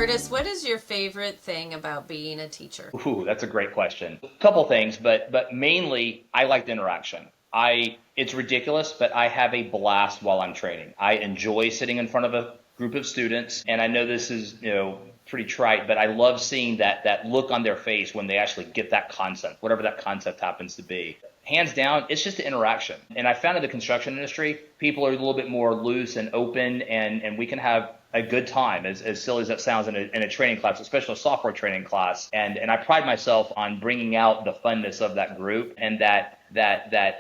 Curtis, what is your favorite thing about being a teacher? Ooh, that's a great question. A couple things, but mainly I like the interaction. It's ridiculous, but I have a blast while I'm training. I enjoy sitting in front of a group of students, and I know this is, pretty trite, but I love seeing that look on their face when they actually get that concept, whatever that concept happens to be. Hands down, it's just the interaction. And I found in the construction industry, people are a little bit more loose and open, and we can have a good time, as silly as that sounds, in a training class, especially a software training class. And I pride myself on bringing out the funness of that group and that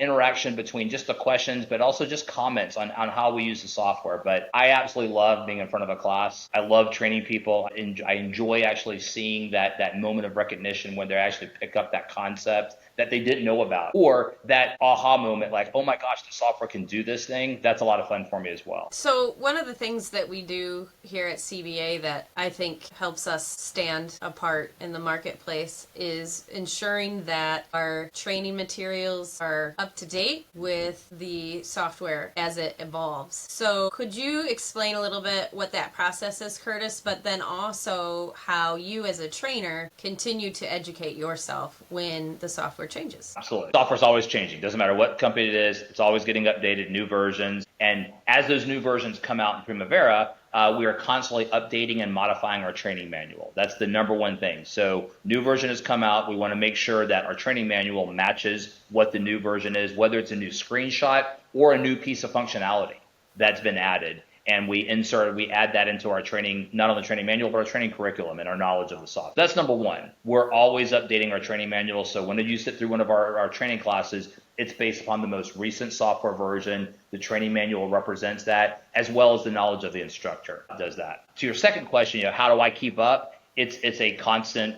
interaction between just the questions, but also just comments on how we use the software. But I absolutely love being in front of a class. I love training people. I enjoy actually seeing that moment of recognition when they actually pick up that concept that they didn't know about, or that aha moment like, oh my gosh, the software can do this thing. That's a lot of fun for me as well. So one of the things that we do here at CBA that I think helps us stand apart in the marketplace is ensuring that our training materials are up to date with the software as it evolves. So could you explain a little bit what that process is, Curtis, but then also how you as a trainer continue to educate yourself when the software changes? Absolutely. Software's always changing. Doesn't matter what company it is, it's always getting updated, new versions. And as those new versions come out in Primavera, we are constantly updating and modifying our training manual. That's the number one thing. So new version has come out. We want to make sure that our training manual matches what the new version is, whether it's a new screenshot or a new piece of functionality that's been added. And we add that into our training, not only training manual, but our training curriculum and our knowledge of the software. That's number one. We're always updating our training manual. So when you sit through one of our training classes, it's based upon the most recent software version. The training manual represents that, as well as the knowledge of the instructor does that. To your second question, how do I keep up? It's a constant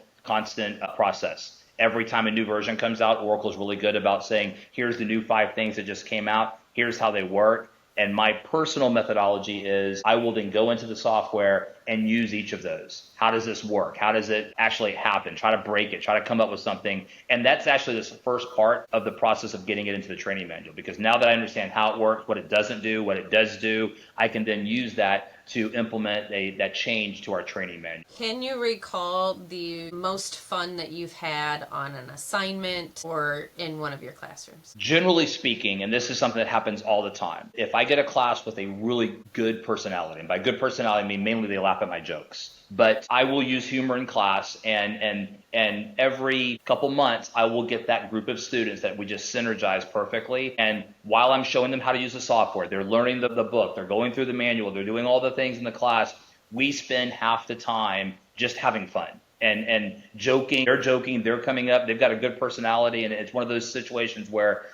process. Every time a new version comes out, Oracle's really good about saying, here's the new 5 things that just came out. Here's how they work. And my personal methodology is I will then go into the software and use each of those. How does this work? How does it actually happen? Try to break it, try to come up with something. And that's actually the first part of the process of getting it into the training manual. Because now that I understand how it works, what it doesn't do, what it does do, I can then use that to implement that change to our training manual. Can you recall the most fun that you've had on an assignment or in one of your classrooms? Generally speaking, and this is something that happens all the time, if I get a class with a really good personality, and by good personality I mean mainly they laugh at my jokes, but I will use humor in class, and every couple months I will get that group of students that we just synergize perfectly. And while I'm showing them how to use the software, they're learning the book, they're going through the manual, they're doing all the things in the class, we spend half the time just having fun and joking. They're joking, they're coming up, they've got a good personality, and it's one of those situations where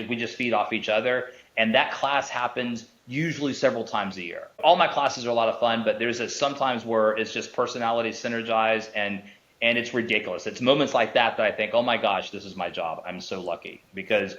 we just feed off each other. And that class happens usually several times a year. All my classes are a lot of fun, but there's sometimes where it's just personality synergized, and it's ridiculous. It's moments like that I think, oh my gosh, this is my job. I'm so lucky because,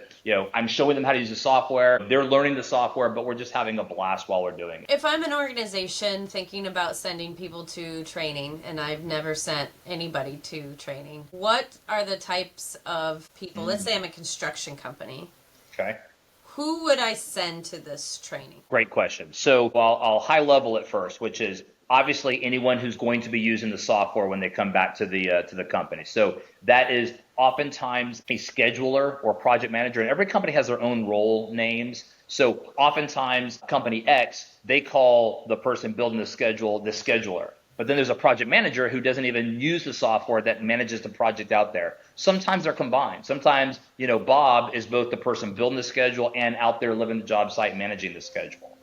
I'm showing them how to use the software. They're learning the software, but we're just having a blast while we're doing it. If I'm an organization thinking about sending people to training, and I've never sent anybody to training, what are the types of people? Let's say I'm a construction company. Okay. Who would I send to this training? Great question. So I'll high level it first, which is obviously anyone who's going to be using the software when they come back to the company. So that is oftentimes a scheduler or project manager, and every company has their own role names. So oftentimes company X, they call the person building the schedule the scheduler. But then there's a project manager who doesn't even use the software that manages the project out there. Sometimes they're combined. Sometimes, Bob is both the person building the schedule and out there living the job site managing the schedule.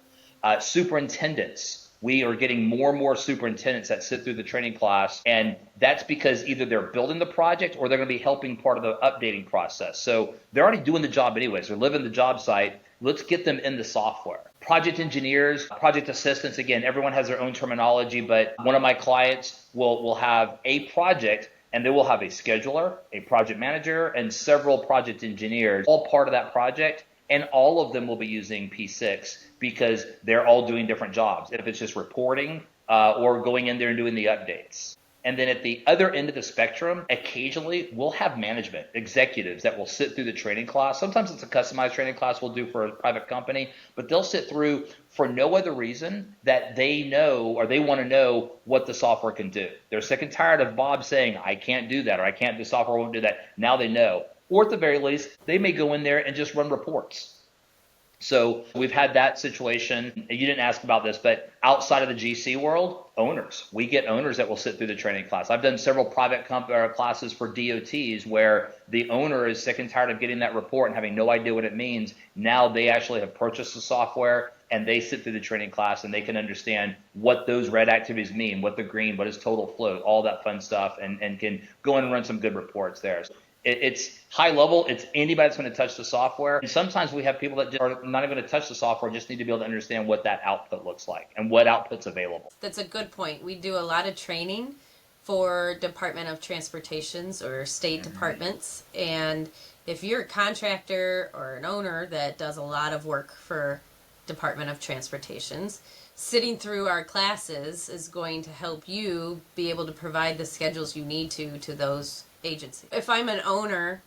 Superintendents. We are getting more and more superintendents that sit through the training class, and that's because either they're building the project or they're going to be helping part of the updating process. So they're already doing the job anyways. They're living the job site. Let's get them in the software. Project engineers, project assistants, again, everyone has their own terminology, but one of my clients will have a project and they will have a scheduler, a project manager, and several project engineers, all part of that project, and all of them will be using P6 because they're all doing different jobs. If it's just reporting or going in there and doing the updates. And then at the other end of the spectrum, occasionally we'll have management executives that will sit through the training class. Sometimes it's a customized training class we'll do for a private company, but they'll sit through for no other reason that they know or they want to know what the software can do. They're sick and tired of Bob saying, I can't do that, or the software won't do that. Now they know. Or at the very least, they may go in there and just run reports. So we've had that situation. You didn't ask about this, but outside of the GC world, owners. We get owners that will sit through the training class. I've done several private classes for DOTs where the owner is sick and tired of getting that report and having no idea what it means. Now they actually have purchased the software and they sit through the training class and they can understand what those red activities mean, what the green, what is total float, all that fun stuff, and can go in and run some good reports there. It's high level. It's anybody that's going to touch the software. And sometimes we have people that are not even going to touch the software, just need to be able to understand what that output looks like and what output's available. That's a good point. We do a lot of training for Department of Transportations or state departments. And if you're a contractor or an owner that does a lot of work for Department of Transportations, sitting through our classes is going to help you be able to provide the schedules you need to those agencies. If I'm an owner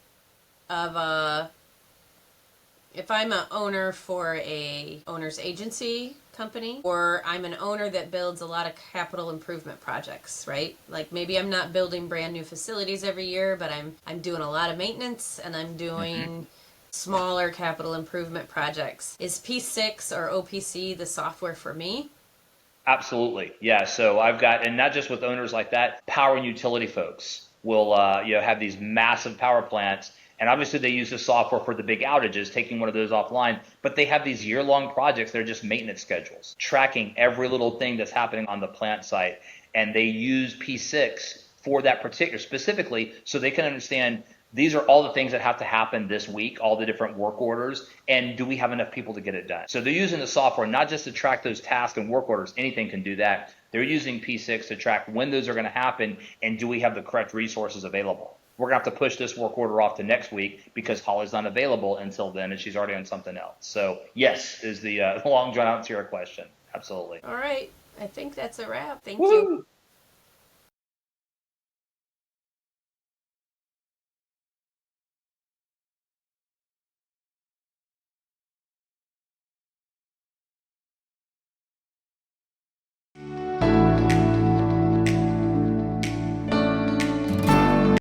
for a owner's agency company, or I'm an owner that builds a lot of capital improvement projects, right? Like maybe I'm not building brand new facilities every year, but I'm doing a lot of maintenance and I'm doing smaller capital improvement projects. Is P6 or OPC the software for me? Absolutely. Yeah. So I've got, and not just with owners like that, power and utility folks will have these massive power plants, and obviously they use the software for the big outages, taking one of those offline, but they have these year-long projects that are just maintenance schedules, tracking every little thing that's happening on the plant site, and they use P6 for that particular specifically so they can understand these are all the things that have to happen this week, all the different work orders, and do we have enough people to get it done? So they're using the software not just to track those tasks and work orders, anything can do that. They're using P6 to track when those are going to happen and do we have the correct resources available. We're going to have to push this work order off to next week because Holly's not available until then and she's already on something else. So yes, is the long drawn out to your question. Absolutely. All right. I think that's a wrap. Thank Woo! you.